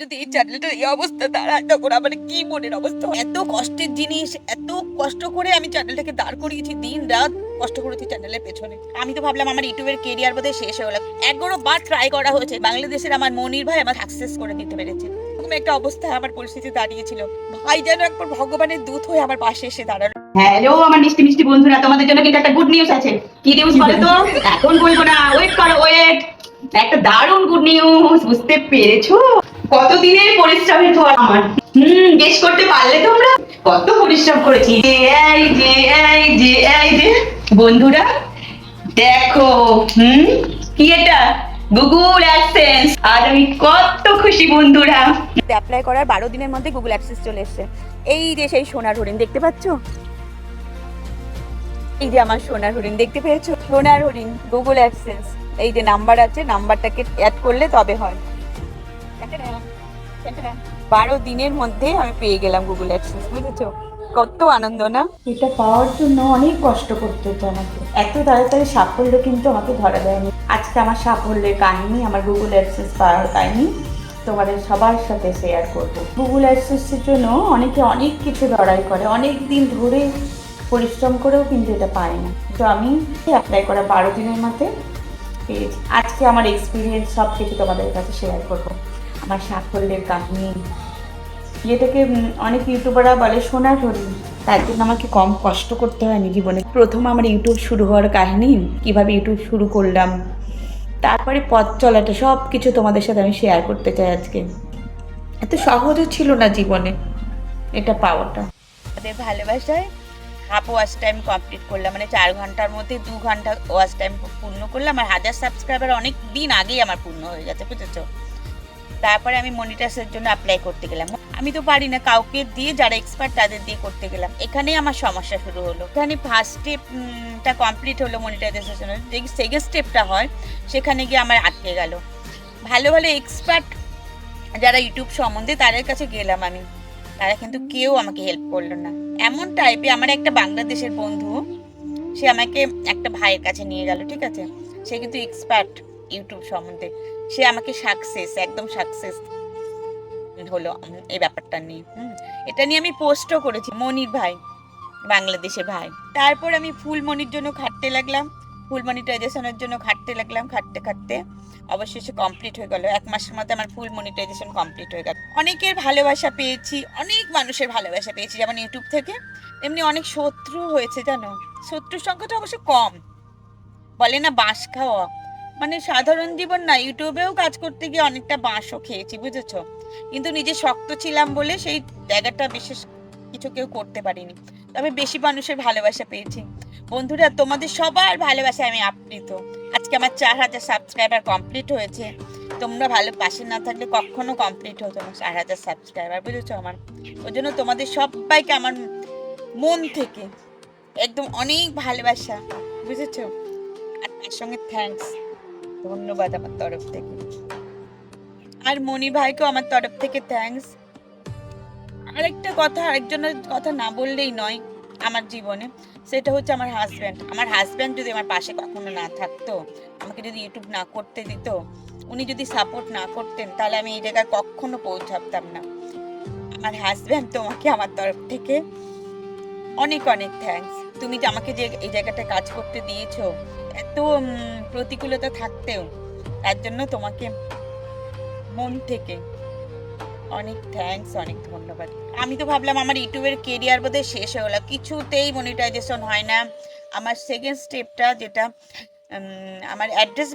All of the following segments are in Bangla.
যদি এই চ্যানেলটার এই অবস্থা দাঁড়ায় তখন আমার কি মনের অবস্থা এত কষ্টের জিনিস, এত কষ্ট করে আমি চ্যানেলটাকে দাঁড় করিয়েছি, দিন রাত কষ্ট করেছি চ্যানেলের পেছনে। আমি তো ভাবলাম আমার ইউটিউবের কেরিয়ার বোধহয় শেষ হয়ে গেল। 11 বার ট্রাই করা হয়েছে, বাংলাদেশের আমার মনির ভাই আমার সাকসেস করে দিতে পেরেছে। এরকম একটা অবস্থায় আমার পরিস্থিতি দাঁড়িয়েছিল, ভাই যেন একবার ভগবানের দূত হয়ে আমার পাশে এসে দাঁড়ালো। হ্যালো আমার মিষ্টি মিষ্টি বন্ধুরা, তোমাদের জন্য কিন্তু একটা গুড নিউজ আছে। কি নিউজ বলো তো? এখন বলবো না, ওয়েট করো, ওয়েট। একটা দারুণ গুড নিউজ, বুঝতে পেরেছো? কতদিনের পরিশ্রমের ফল আমার। গেস করতে পারলে তোমরা কত পরিশ্রম করেছি। এই যে এই যে এই যে বন্ধুরা দেখো, কি এটা? Google AdSense. আর আমি কত খুশি বন্ধুরা। অ্যাপ্লাই করার 12 দিনের মধ্যে গুগল অ্যাক্সেস চলে এসেছে। এই যে সেই সোনার হরিণ দেখতে পাচ্ছো, এই যে আমার সোনার হরিণ দেখতে পেয়েছো, সোনার হরিণ গুগল অ্যাডসেন্স। এই যে নাম্বার আছে, নাম্বারটাকে অ্যাড করলে তবে হয়। 12 দিনের মধ্যে আমি পেয়ে গেলাম গুগল অ্যাডসেন্স, বুঝেছো? কত আনন্দ না? এটা পাওয়ার জন্য অনেক কষ্ট করতে হতো আমাকে। এত তাড়াতাড়ি সাফল্য কিন্তু আমাকে ধরা দেয়নি। আজকে আমার সাফল্যের কাহিনী, আমার গুগল অ্যাডসেন্স পাওয়ার কাহিনী তোমাদের সবার সাথে শেয়ার করব। গুগল অ্যাডসেন্সের জন্য অনেকে অনেক কিছু লড়াই করে, অনেক দিন ধরে পরিশ্রম করেও কিন্তু এটা পায় না। তো আমি অ্যাপ্লাই করা 12 দিনের মধ্যে পেয়েছি। আজকে আমার এক্সপিরিয়েন্স সব কিছু তোমাদের কাছে শেয়ার করব, আমার সাফল্যের কাহিনী, যেটাকে অনেক ইউটিউবাররা বলে সোনার হরিণ। তার জন্য আমাকে কম কষ্ট করতে হয়নি জীবনে। প্রথম আমার ইউটিউব শুরু হওয়ার কাহিনী, কিভাবে ইউটিউব শুরু করলাম, তারপরে পথ চলাটা, সব কিছু তোমাদের সাথে আমি শেয়ার করতে চাই আজকে। এত সহজও ছিল না জীবনে এটা পাওয়াটা। তাদের ভালোবাসায় হাফ ওয়াচ টাইম কমপ্লিট করলাম, মানে 4 ঘন্টার মধ্যে 2 ঘন্টা ওয়াচ টাইম পূর্ণ করলাম। আর 1000 সাবস্ক্রাইবার অনেক দিন আগেই আমার পূর্ণ হয়ে গেছে, বুঝেছো? তারপরে আমি মনিটাইজের জন্য অ্যাপ্লাই করতে গেলাম। আমি তো পারি না, কাউকে দিয়ে, যারা এক্সপার্ট তাদের দিয়ে করতে গেলাম। এখানেই আমার সমস্যা শুরু হলো। এখানে ফার্স্ট স্টেপটা কমপ্লিট হলো মনিটাইজেশন, যে সেকেন্ড স্টেপটা হয় সেখানে গিয়ে আমার আটকে গেল। ভালো ভালো এক্সপার্ট যারা ইউটিউব সম্বন্ধে, তাদের কাছে গেলাম আমি, তারা কিন্তু কেউ আমাকে হেল্প করলো না। এমন টাইপে আমার একটা বাংলাদেশের বন্ধু, সে আমাকে একটা ভাইয়ের কাছে নিয়ে গেল, ঠিক আছে? সে কিন্তু এক্সপার্ট ইউটিউব সম্বন্ধে, সে আমাকে একদম সাকসেস হলো এই ব্যাপারটা নিয়ে। এটা নিয়ে আমি পোস্টও করেছি, মনির ভাই, বাংলাদেশের ভাই। তারপর আমি ফুল মনির জন্য খাটতে লাগলাম, ফুল মনিটাইজেশনের জন্য খাটতে লাগলাম, খাটতে খাটতে অবশেষে কমপ্লিট হয়ে গেল। 1 মাসের মধ্যে আমার ফুল মনিটাইজেশন কমপ্লিট হয়ে গেল। অনেকের ভালোবাসা পেয়েছি, অনেক মানুষের ভালোবাসা পেয়েছি, যেমন ইউটিউব থেকে, এমনি অনেক শত্রু হয়েছে, জানো? শত্রুর সংখ্যাটা অবশ্য কম। বলে না বাঁশ খাওয়া, মানে সাধারণ জীবন না, ইউটিউবেও কাজ করতে গিয়ে অনেকটা বাঁশও খেয়েছি, বুঝেছো? কিন্তু নিজে শক্ত ছিলাম বলে সেই জায়গাটা বিশেষ কিছু কেউ করতে পারিনি, তবে বেশি মানুষের ভালোবাসা পেয়েছি। বন্ধুরা, তোমাদের সবার ভালোবাসায় আমি আপ্লুত। আজকে আমার 4000 সাবস্ক্রাইবার কমপ্লিট হয়েছে। তোমরা ভালো পাশে না থাকলে কখনো কমপ্লিট হতো না 4000 সাবস্ক্রাইবার, বুঝেছো? আমার ওই জন্য তোমাদের সবাইকে আমার মন থেকে একদম অনেক ভালোবাসা, বুঝেছো? আর তার সঙ্গে থ্যাঙ্কস, ধন্যবাদ আমার তরফ থেকে। আর মনি ভাইকেও আমার তরফ থেকে থ্যাঙ্কস। আরেকটা কথা, আরেকজনের কথা না বললেই নয় আমার জীবনে, সেটা হচ্ছে আমার হাজব্যান্ড। আমার হাজব্যান্ড যদি আমার পাশে কখনো না থাকতো, আমাকে যদি ইউটিউব না করতে দিত, উনি যদি সাপোর্ট না করতেন, তাহলে আমি এই জায়গায় কখনো পৌঁছাতাম না। আমার হাজব্যান্ড, তোমাকে আমার তরফ থেকে অনেক অনেক থ্যাঙ্কস। তুমি যে আমাকে যে এই জায়গাটা কাজ করতে দিয়েছো, এত প্রতিকূলতা থাকতেও, তার জন্য তোমাকে মন থেকে অনেক থ্যাঙ্কস, অনেক ধন্যবাদ। আমি তো ভাবলাম আমার ইউটিউবের কেরিয়ার বোধহয় শেষ হয়ে গেল, কিছুতেই মনিটাইজেশন হয় না। আমার সেকেন্ড স্টেপটা, যেটা আমার অ্যাড্রেস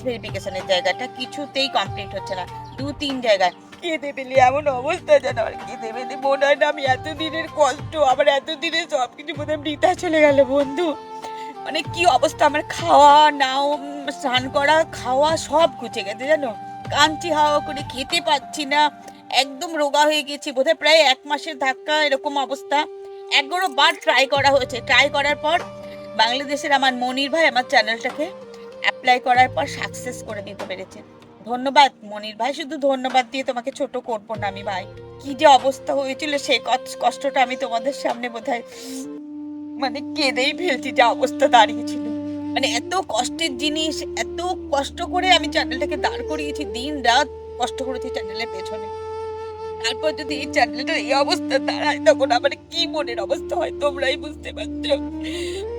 ভেরিফিকেশনের জায়গাটা কিছুতেই কমপ্লিট হচ্ছে না। 2-3 জায়গায় কেঁদে পেলে এমন অবস্থা, যেন আর কেঁদে পেলে মনে হয় না আমি এতদিনের কষ্ট, আমার এতদিনের সব কিছু বোধহয় বৃথা চলে গেল। বন্ধু, মানে কি অবস্থা, আমার খাওয়া নাও, স্নান করা, খাওয়া সব ঘুচে গেছে, জানো? কাঞ্চি হাওয়া করে খেতে পাচ্ছি না, একদম রোগা হয়ে গেছি, বোধহয় প্রায় 1 মাসের ধাক্কা এরকম অবস্থা। 11 বার ট্রাই করা হয়েছে। ট্রাই করার পর বাংলাদেশের আমার মনির ভাই আমার চ্যানেলটাকে অ্যাপ্লাই করার পর সাকসেস করে দিতে পেরেছে। ধন্যবাদ মনির ভাই, শুধু ধন্যবাদ দিয়ে তোমাকে ছোট করবো না আমি ভাই। কি যে অবস্থা হয়েছিল, সেই কষ্টটা আমি তোমাদের সামনে বোধহয় মানে কেঁদেই ফেলছি, যা অবস্থা দাঁড়িয়েছিল। মানে এত কষ্টের জিনিস, এত কষ্ট করে আমি চ্যানেলটাকে দাঁড় করিয়েছি, দিন রাত কষ্ট করেছি চ্যানেলের পেছনে, তারপর যদি এই চ্যানেলটার এই অবস্থা দাঁড়ায় তখন আমার কি মনের অবস্থা হয় তোমরাই বুঝতে পারছো।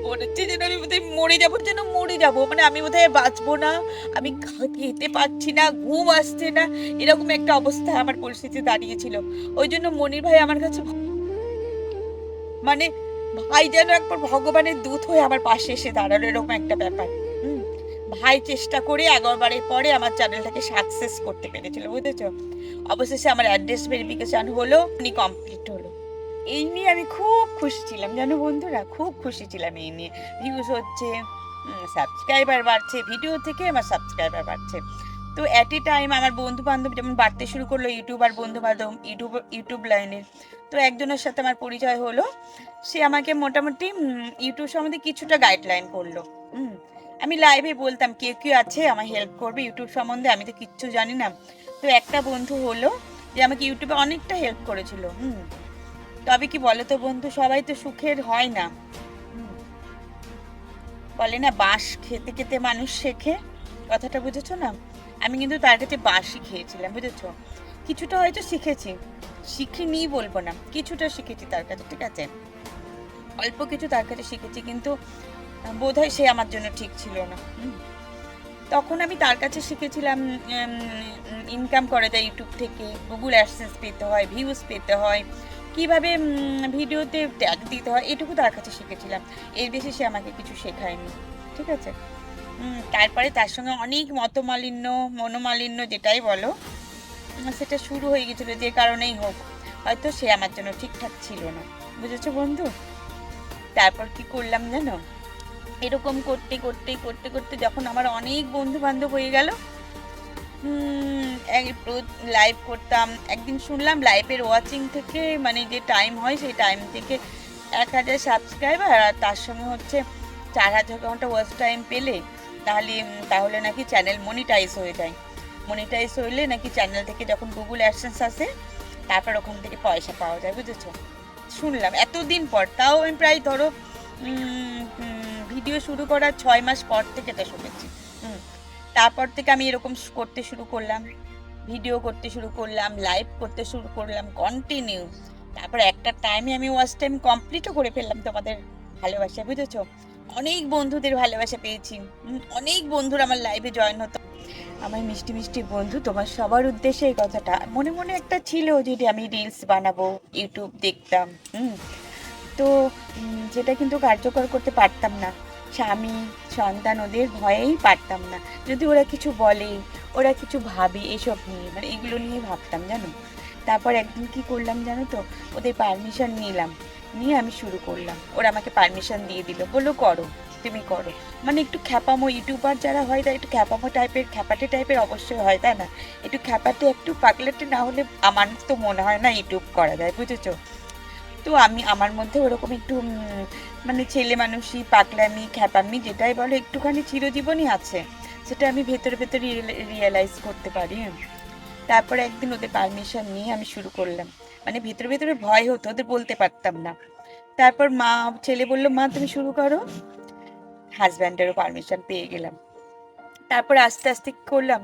মনে হচ্ছে যেন আমি বোধহয় মরে যাবো, মানে আমি বোধহয় বাঁচবো না, আমি খেতে পারছি না, ঘুম আসছে না, এরকম একটা অবস্থা আমার পরিস্থিতি দাঁড়িয়েছিল। ওই জন্য মনির ভাই আমার কাছে মানে ভাই যেন একবার ভগবানের দূত হয়ে আমার পাশে এসে দাঁড়ালো, এরকম একটা ব্যাপার। হুম, ভাই চেষ্টা করে 11বারের পরে আমার চ্যানেলটাকে সাকসেস করতে পেরেছিল, বুঝেছো। অবশেষে আমার অ্যাড্রেস ভেরিফিকেশন হলো, কমপ্লিট হলো। এই নিয়ে আমি খুব খুশি ছিলাম জানো বন্ধুরা, খুব খুশি ছিলাম এই নিয়ে। ভিউজ হচ্ছে, সাবস্ক্রাইবার বাড়ছে, ভিডিও থেকে আমার সাবস্ক্রাইবার বাড়ছে। তো অ্যাট এ টাইম আমার বন্ধু বান্ধব যেমন বাড়তে শুরু করলো, ইউটিউবার বন্ধু বান্ধব, ইউটিউব লাইনের। তো একজনের সাথে আমার পরিচয় হলো, সে আমাকে মোটামুটি ইউটিউব সম্বন্ধে কিছুটা গাইডলাইন করলো। আমি লাইভে বলতাম কেউ কেউ আছে আমার হেল্প করবে ইউটিউব সম্বন্ধে, আমি তো কিচ্ছু জানি না। তো একটা বন্ধু হলো যে আমাকে ইউটিউবে অনেকটা হেল্প করেছিল। তবে কি বলো তো বন্ধু, সবাই তো সুখের হয় না। বলে না বাঁশ খেতে খেতে মানুষ শেখে, কথাটা বুঝেছো না। আমি কিন্তু তার কাছে বাঁশই খেয়েছিলাম, বুঝেছো। কিছুটা হয়তো শিখেছি, শিখিনি বলবো না, কিছুটা শিখেছি তার কাছে, ঠিক আছে, অল্প কিছু তার কাছে শিখেছি, কিন্তু বোধহয় সে আমার জন্য ঠিক ছিল না। তখন আমি তার কাছে শিখেছিলাম ইনকাম করা যায় ইউটিউব থেকে, গুগল অ্যাডসেন্স পেতে হয়, ভিউজ পেতে হয়, কিভাবে ভিডিওতে ট্যাগ দিতে হয়, এটুকু তার কাছে শিখেছিলাম। এর বেশি সে আমাকে কিছু শেখায়নি, ঠিক আছে। তারপরে তার সঙ্গে অনেক মনোমালিন্য যেটাই বলো, সেটা শুরু হয়ে গেছিলো, যে কারণেই হোক হয়তো সে আমার জন্য ঠিকঠাক ছিল না, বুঝেছো বন্ধু। তারপর কি করলাম জানো, এরকম করতে করতে করতে করতে যখন আমার অনেক বন্ধু বান্ধব হয়ে গেল, লাইভ করতাম। একদিন শুনলাম লাইভের ওয়াচিং থেকে, মানে যে টাইম হয় সেই টাইম থেকে 1000 সাবস্ক্রাইবার, আর তার সঙ্গে হচ্ছে 4000 ঘন্টা ওয়াচ টাইম পেলে তাহলে নাকি চ্যানেল মনিটাইজ হয়ে যায়। মনিটাইজ হইলে নাকি চ্যানেল থেকে যখন গুগল অ্যাডসেন্স আসে তারপর ওখান থেকে পয়সা পাওয়া যায়, বুঝেছো। শুনলাম এতদিন পর, তাও আমি প্রায় ধরো ভিডিও শুরু করার 6 মাস পর থেকে এটা শুনেছি। তারপর থেকে আমি এরকম করতে শুরু করলাম, ভিডিও করতে শুরু করলাম, লাইভ করতে শুরু করলাম কন্টিনিউ। তারপর একটা টাইমে আমি ওয়াচ টাইম কমপ্লিটও করে ফেললাম তোমাদের ভালোবাসা, বুঝেছো। অনেক বন্ধুদের ভালোবাসা পেয়েছি, অনেক বন্ধুরা আমার লাইভে জয়েন হতো। আমার মিষ্টি মিষ্টি বন্ধু, তোমার সবার উদ্দেশ্যে এই কথাটা মনে মনে একটা ছিল যে আমি রিলস বানাবো, ইউটিউব দেখতাম, তো যেটা কিন্তু কার্যকর করতে পারতাম না। স্বামী সন্তান ওদের ভয়েই পারতাম না, যদি ওরা কিছু বলে, ওরা কিছু ভাবে, এসব নিয়ে, মানে এগুলো নিয়ে ভাবতাম জানো। তারপর একদিন কি করলাম জানো তো, ওদের পারমিশন নিয়ে আমি শুরু করলাম। ওরা আমাকে পারমিশন দিয়ে দিল, বললো করো, তুমি করো। মানে একটু খ্যাপামো ইউটিউবার যারা হয় তারা একটু খ্যাপাটে টাইপের অবশ্যই হয়, তাই না। একটু খ্যাপাটে একটু পাগলাটে না হলে আমার তো মনে হয় না ইউটিউব করা যায়, বুঝেছো। তো আমি আমার মধ্যে ওরকম একটু মানে ছেলে মানুষই, পাগলামি, খ্যাপামি যেটাই বলো, একটুখানি চিরজীবনই আছে, সেটা আমি ভেতরে রিয়েলাইজ করতে পারি। তারপরে একদিন ওদের পারমিশন নিয়ে আমি শুরু করলাম। মানে ভেতরে ভয় হতো, ওদের বলতে পারতাম না। তারপর ছেলে বললো মা তুমি শুরু করো, হাজব্যান্ডেরও পারমিশন পেয়ে গেলাম। তারপর আস্তে আস্তে কি করলাম,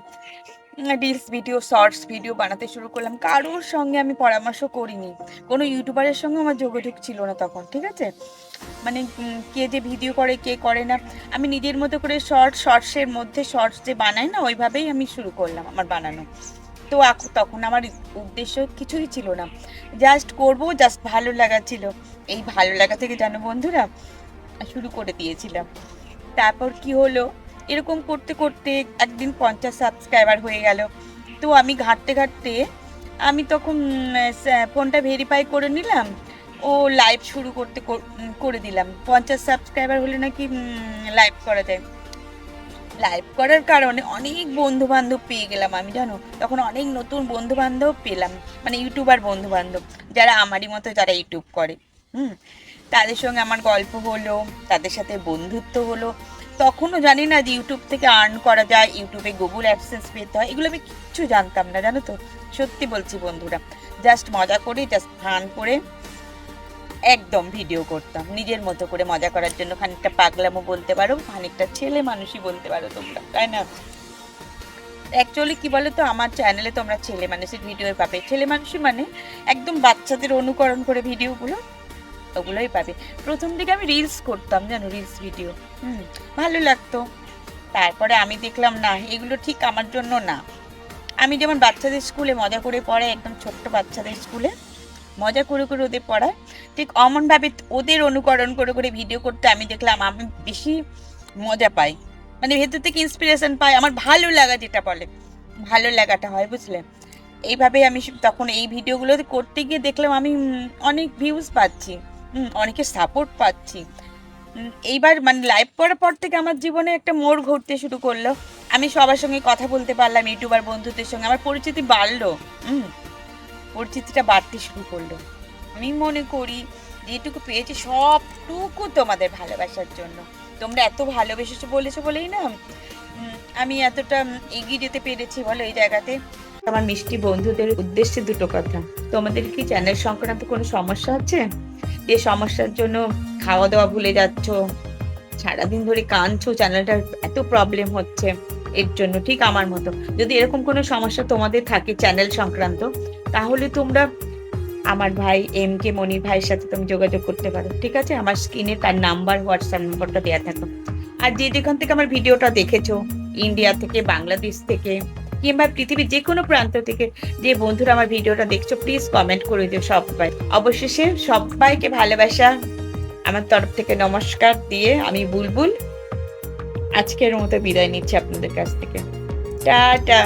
রিলস ভিডিও, শর্টস ভিডিও বানাতে শুরু করলাম। কারোর সঙ্গে আমি পরামর্শ করিনি, কোনো ইউটিউবারের সঙ্গে আমার যোগাযোগ ছিল না তখন, ঠিক আছে। মানে কে যে ভিডিও করে কে করে না, আমি নিজের মতো করে শর্টসের মধ্যে শর্টস যে বানাই না, ওইভাবেই আমি শুরু করলাম আমার বানানো। তো তখন আমার উদ্দেশ্য কিছুই ছিল না, জাস্ট করবো, জাস্ট ভালো লাগা ছিল। এই ভালো লাগা থেকে জানো বন্ধুরা শুরু করে দিয়েছিলাম। তারপর কি হলো, এরকম করতে করতে একদিন 50 সাবস্ক্রাইবার হয়ে গেল। তো আমি ঘাঁটতে আমি তখন ফোনটা ভেরিফাই করে নিলাম, ও লাইভ শুরু করে দিলাম। 50 সাবস্ক্রাইবার হলে নাকি লাইভ করা যায়। লাইভ করার কারণে অনেক বন্ধু বান্ধব পেয়ে গেলাম আমি, জানো। তখন অনেক নতুন বন্ধু বান্ধব পেলাম, মানে ইউটিউবার বন্ধু বান্ধব যারা আমারই মতো, যারা ইউটিউব করে। তাদের সঙ্গে আমার গল্প হলো, তাদের সাথে বন্ধুত্ব হলো। তখনও জানি না যে ইউটিউব থেকে আর্ন করা যায়, ইউটিউবে গুগল অ্যাডসেন্স পেতে হয়, এগুলো আমি কিচ্ছু জানতাম না, জানো তো। সত্যি বলছি বন্ধুরা, জাস্ট মজা করে, জাস্ট ফান করে একদম ভিডিও করতাম নিজের মতো করে, মজা করার জন্য। খানিকটা পাগলামো বলতে পারো, খানিকটা ছেলে মানুষই বলতে পারো তোমরা, তাই না। অ্যাকচুয়ালি কি বলো তো, আমার চ্যানেলে তোমরা ছেলে মানুষের ভিডিও পাবে। ছেলে মানুষই মানে একদম বাচ্চাদের অনুকরণ করে ভিডিওগুলো, ওগুলোই পাবে। প্রথম দিকে আমি রিলস করতাম, জানো, রিলস ভিডিও, ভালো লাগতো। তারপরে আমি দেখলাম না, এগুলো ঠিক আমার জন্য না। আমি যেমন বাচ্চাদের স্কুলে মজা করে পড়াই, একদম ছোট্ট বাচ্চাদের স্কুলে মজা করে করে ওদের পড়ায়, ঠিক অমনভাবে ওদের অনুকরণ করে করে ভিডিও করতে আমি দেখলাম আমি বেশি মজা পাই, মানে ভেতর থেকে ইন্সপিরেশন পাই, আমার ভালো লাগা যেটা বলে, ভালো লাগাটা হয়, বুঝলে। এইভাবে আমি তখন এই ভিডিওগুলো করতে গিয়ে দেখলাম আমি অনেক ভিউজ পাচ্ছি, অনেকের সাপোর্ট পাচ্ছি। এইবার মানে লাইভ করার পর থেকে আমার জীবনে একটা মোড় ঘুরতে শুরু করলো। আমি সবার সঙ্গে কথা বলতে পারলাম, ইউটিউবার বন্ধুদের সঙ্গে আমার পরিচিতি বাড়লো, পরিচিতিটা বাড়তে শুরু করলো। আমি মনে করি যেটুকু পেয়েছি সবটুকু তোমাদের ভালোবাসার জন্য। তোমরা এত ভালোবেসেছো বলেছো বলেই না আমি এতটা এগিয়ে যেতে পেরেছি, বলো, এই জায়গাতে। আমার মিষ্টি বন্ধুদের উদ্দেশ্যে দুটো কথা। তোমাদের কি চ্যানেল সংক্রান্ত কোনো সমস্যা হচ্ছে, যে সমস্যার জন্য খাওয়া দাওয়া ভুলে যাচ্ছ, সারাদিন ধরে কাঁদছো, চ্যানেলটার এত প্রবলেম হচ্ছে এর জন্য, ঠিক আমার মতো যদি এরকম কোনো সমস্যা তোমাদের থাকে চ্যানেল সংক্রান্ত, তাহলে তোমরা আমার ভাই MK মনির ভাইয়ের সাথে তুমি যোগাযোগ করতে পারো, ঠিক আছে। আমার স্ক্রিনে তার নাম্বার, হোয়াটসঅ্যাপ নাম্বারটা দেওয়া থাকো। আর যেখান থেকে আমার ভিডিওটা দেখেছো, ইন্ডিয়া থেকে, বাংলাদেশ থেকে, কিংবা পৃথিবীর যে কোনো প্রান্ত থেকে যে বন্ধুরা আমার ভিডিওটা দেখছো, প্লিজ কমেন্ট করে দিও সবাই। অবশেষে সবাইকে ভালোবাসা আমার তরফ থেকে নমস্কার দিয়ে আমি বুলবুল আজকের মতো বিদায় নিচ্ছি আপনাদের কাছ থেকে। টাটা।